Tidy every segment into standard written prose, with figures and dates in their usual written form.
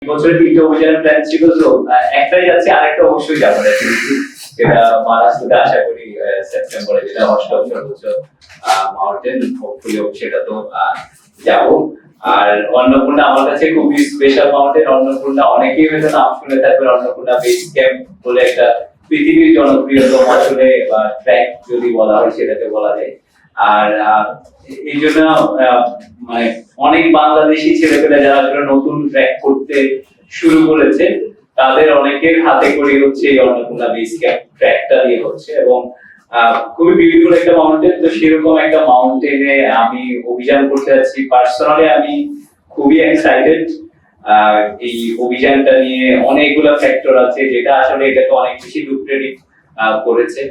বছরে 3টে অভিযানের প্ল্যান ছিল, তো একটাই যাচ্ছে, আরেকটা অবশ্যই যাবো যেটা মহারাষ্ট্রতে আশা করি সেপ্টেম্বরে, যেটা অষ্টম সর্বোচ্চ মাউন্টেন, হোপফুলি সেটা তো যাবো। আর অন্নপূর্ণা আমার কাছে খুবই স্পেশাল মাউন্টেন। অন্নপূর্ণা অনেকেই হয়তো নাম শুনে থাকবেন, অন্নপূর্ণা বেস ক্যাম্প বলে একটা পৃথিবীর জনপ্রিয়তম আসলে ট্র্যাক যদি বলা হয় সেটাকে বলা যায়। আর এই জন্য মানে অনেক বাংলাদেশি ছেলেপেলে যারা আসলে নতুন ট্র্যাক করতে শুরু করেছে, তাদের অনেকের হাতে করে হচ্ছে এই অন্নপূর্ণা বেস ক্যাম্প ট্র্যাকটা দিয়ে হচ্ছে। এবং খুবই বিউটিফুল একটা মাউন্টেন। তো সেরকম একটা মাউন্টেনে আমি অভিযান করতে যাচ্ছি। পার্সোনালি আমি খুবই এক্সাইটেড। এই অভিযানটা নিয়ে অনেকগুলো ফ্যাক্টর আছে যেটা আসলে এটাকে অনেক বেশি লুক্রেটিভ করেছে।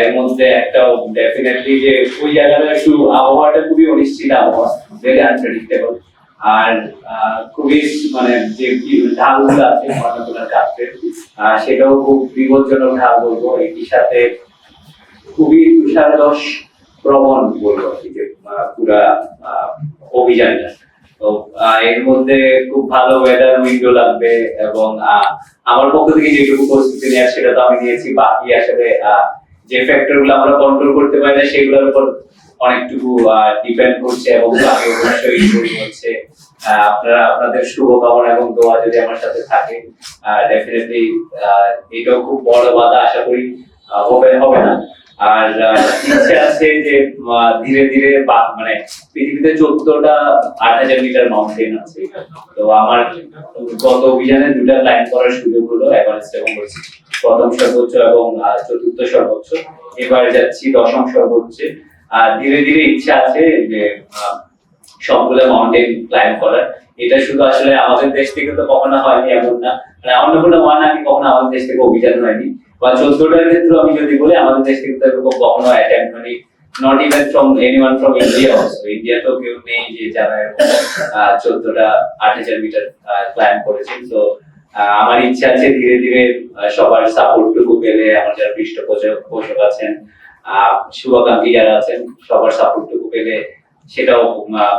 এর মধ্যে একটা ডেফিনেটলি যে ওই জায়গাটা একটু আবহাওয়াটা খুবই অনিশ্চিত আবহাওয়া, ভেরি আনপ্রেডিক্টেবল। আর খুবই মানে যে ঢালগুলো আছে অন্নপূর্ণার কাছে, সেটাও খুব বিপজ্জনক ঢাল বলবো। একই সাথে খুবই তুষারধস প্রবণ বলবো যে পুরা অভিযানটা। তো এর মধ্যে খুব ভালো ওয়েদার উইন্ডো লাগবে, এবং আমার পক্ষ থেকে যেটুকু প্রস্তুতি নেওয়ার সেটা তো আমি নিয়েছি। বাকি আসলে যে ফ্যাক্টর গুলো আমরা কন্ট্রোল করতে পারি না সেগুলোর উপর অনেকটুকু ডিপেন্ড করছে। এবং আমি অবশ্যই হচ্ছে আপনারা আপনাদের শুভকামনা এবং দোয়া যদি আমার সাথে থাকে, ডেফিনেটলি এটাও খুব বড় বাধা আশা করি হবে না। আর ইচ্ছে আছে যে ধীরে ধীরে মানে পৃথিবীতে 14টা 8000 মিটার মাউন্টেন আছে। তো আমার গত অভিযানে 2টা লাইন করার সুযোগ হলো, এভারেস্ট এবং প্রথম সর্বোচ্চ এবং চতুর্থ সর্বোচ্চ। এবার যাচ্ছি 10ম সর্বোচ্চে। আর ধীরে ধীরে ইচ্ছা আছে যে সবগুলো মাউন্টেন ক্লাইম্ব করার। এটা শুধু আসলে আমাদের দেশ থেকে তো কখনো হয়নি এমন না, মানে অন্নপূর্ণা 1 আগে কখনো আমাদের দেশ থেকে অভিযান হয়নি, বা 14টার ক্ষেত্রে আমি যদি বলি আমাদের দেশ থেকে তো এরকম কখনো অ্যাটেম্প হয়নি, not even from anyone from India also. India তো কেউ নেই যে যারা 14টা 8000 মিটার ক্লাইম্ব করেছে। তো আমার ইচ্ছা আছে ধীরে ধীরে সবার সাপোর্টটুকু পেলে, আমার যারা পৃষ্ঠপোষক আছেন, শুভাকাঙ্ক্ষী যারা আছেন, সবার সাপোর্টটুকু পেলে সেটাও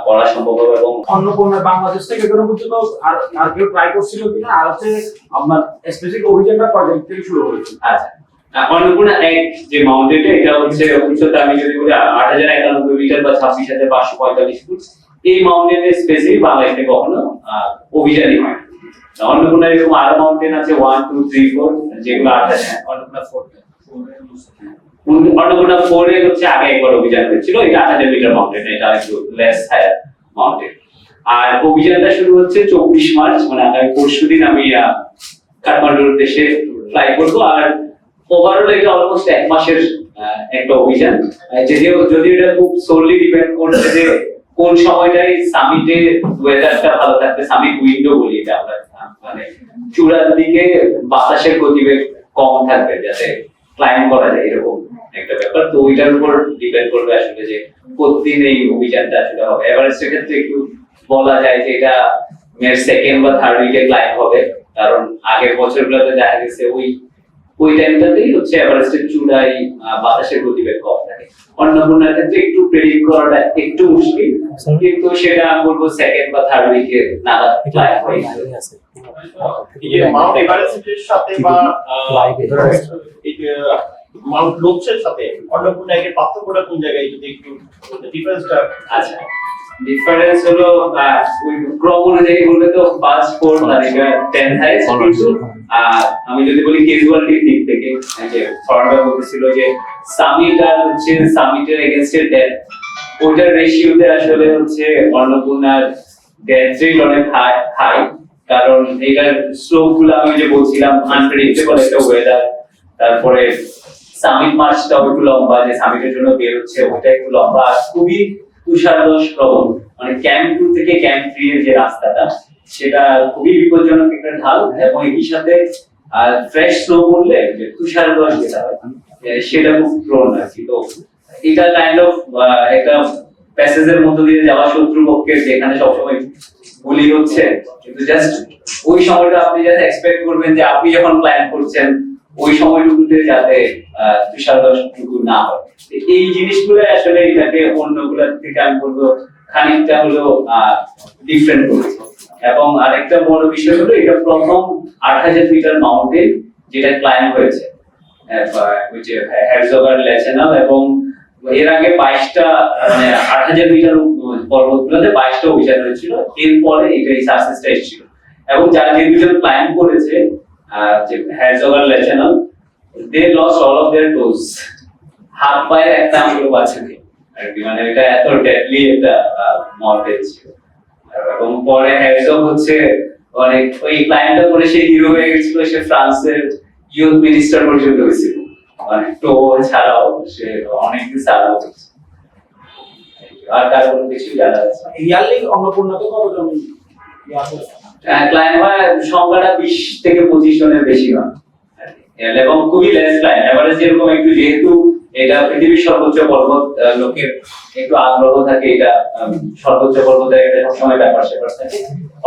করা সম্ভব হবে। এবং অন্নপূর্ণা বাংলাদেশ থেকে এখনো পর্যন্ত আর কেউ ট্রাই করছিল কিনা, আর হচ্ছে আপনার স্পেসিফিক অভিযানটা কয়দিন থেকে শুরু হয়েছে? আচ্ছা, অন্নপূর্ণা এক যে মাউন্টেনটা, এটা হচ্ছে উচ্চতা আমি যদি বলি 8091 মিটার বা 26,545 ফুট। এই মাউন্টেনের স্পেসিফিক বাংলাদেশে কখনো অভিযানই হয় না। অন্নপূর্ণা এরকম আরো মাউন্টেন আছে 1 2 3 4, যেগুলো 28, অন্নপূর্ণা 4, অন্নপূর্ণা 4 এ হচ্ছে আগে একবার অভিযান হয়েছিল। এটা 8000 মিটার মাউন্টেন, এটা একটু লেস হায়ার মাউন্টেন। আর অভিযানটা শুরু হচ্ছে 24 মার্চ, মানে আগামী পরশুদিন আমি কাঠমান্ডুর দেশে ফ্লাই করব। আর ওভারঅল এটা অলমোস্ট 1 মাসের একটা অভিযান। যদি এটা খুব সোললি ডিপেন্ড করছে যে কোন সময়টাই সামিটে ওয়েদারটা ভালো থাকবে, সামিট উইন্ডো বলি এটা আমরা, মানে চূড়ার দিকে বাতাসের গতিবেগ কম থাকবে যাতে ক্লাইম্ব করা যায়, এরকম একটা ব্যাপার। তো ওইটার উপর ডিপেন্ড করবে আসলে যে কতদিন এই অভিযানটা আসলে হবে। এভারেস্টের ক্ষেত্রে একটু বলা যায় যে এটা মের সেকেন্ড বা থার্ড উইকে ক্লাইম্ব হবে, কারণ আগের বছরগুলোতে দেখা গেছে ওই টাইমটাতেই হচ্ছে এভারেস্টের চূড়ায় বাতাসের গতিবেগ কম থাকে। অন্নপূর্ণার ক্ষেত্রে একটু প্রেডিক্ট করাটা একটু মুশকিল, কিন্তু সেটা আমি বলবো সেকেন্ড বা থার্ড উইকে নাগাদ ক্লাইম্ব হয়ে যাবে। মাউন্ট এভারেস্টের সাথে বা মাউন্ট লোকসের সাথে অন্নপূর্ণা এর পার্থক্যটা কোন জায়গায়, যদি একটু ডিফারেন্সটা? আচ্ছা, ডিফারেন্স হলো ওই ক্রম অনুযায়ী বললে তো ফার্স্ট 4 আর এটা 10 হাইস্ট। কিন্তু আমি যদি বলি ক্যাজুয়ালিটির দিক থেকে, যে ফর্মটা বলছিল যে সামিট আর হচ্ছে সামিটের এগেইনস্ট ডেথ, ওইটার রেশিওতে আসলে হচ্ছে অন্নপূর্ণার ডেথ রেট অনেক হাই, কারণ এটার স্লোপ গুলো আমি যে বলছিলাম আনপ্রেডিক্টেবল একটা ওয়েদার। তারপরে সামিট মার্চটাও একটু লম্বা, যে সামিটের জন্য বের হচ্ছে ওটা একটু লম্বা, আর খুবই তুষারধস প্রবণ, মানে ক্যাম্প 2 থেকে ক্যাম্প 3 এর যে রাস্তাটা সেটা খুবই বিপজ্জনক একটা ঢাল। এবং এর সাথে ফ্রেশ স্নো করলে যে তুষারধস যেটা হয় সেটা খুব প্রবণ আর কি। তো এটা কাইন্ড অফ একটা প্যাসেজের মধ্য দিয়ে যাওয়া শত্রুপক্ষের, যেখানে সবসময় গুলি হচ্ছে, কিন্তু জাস্ট ওই সময়টা আপনি জাস্ট এক্সপেক্ট করবেন যে আপনি যখন প্ল্যান করছেন ওই সময়টুকুতে যাতে তুষারধসটুকু না হয়। এই জিনিসগুলো আসলে এটাকে অন্যগুলোর থেকে আমি বলবো খানিকটা হলো ডিফারেন্ট করেছে। এবং আরেকটা বড় বিষয় হলো এটা প্রথম 8000 মিটার মাউন্টেন যেটা ক্লাইম্ব হয়েছে, হেরজগার লেচেনাল, এবং এর আগে 22টা মানে 8000 মিটার পর্বতগুলোতে 22টা অভিযান হয়েছিল, এরপরে এটা এই সাকসেসটা এসেছিল। এবং যারা যে দুজন ক্লাইম্ব করেছে যে Herzog Lachenal, they lost all of their toes, হাত পায়ের একটা আঙ্গুল বাঁচে নেই আর কি, মানে এটা এত ডেডলি একটা মাউন্টেন ছিল। এবং পরে হেরজগ হচ্ছে অনেক ওই ক্লাইম্বটা করে সে হিরো হয়ে গেছিল, সে ফ্রান্সের ইউথ মিনিস্টার পর্যন্ত হয়েছিল, মানে টো ছাড়াও সে অনেকদিন সার্ভ করছে। আর তার কোনো কিছু জানা যাচ্ছে না। ইয়ারলি অন্নপূর্ণাতে কতজন ক্লাইম্ব হয় সংখ্যাটা 20 থেকে 25 জনের বেশি হয় এবং খুবই লেস ক্লাইম্ব, এভারেজ যেরকম একটু, যেহেতু এটা পৃথিবীর সর্বোচ্চ পর্বত, লোকের একটু আগ্রহ থাকে এটা সর্বোচ্চ পর্বতের একটা সবসময় ব্যাপার স্যাপার থাকে।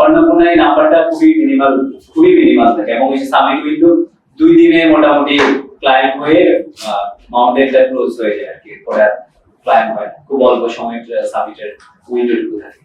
অন্নপূর্ণায় নাম্বারটা খুবই মিনিমাল থাকে এবং এই সামিট উইন্ডো 2 দিনে মোটামুটি ক্লাইম্ব হয়ে মাউন্টেনটা ক্লোজ হয়ে যায় আর কি, পরে ক্লাইম্ব হয় খুব অল্প সময় সামিটের উইন্ডোটুকু থাকে।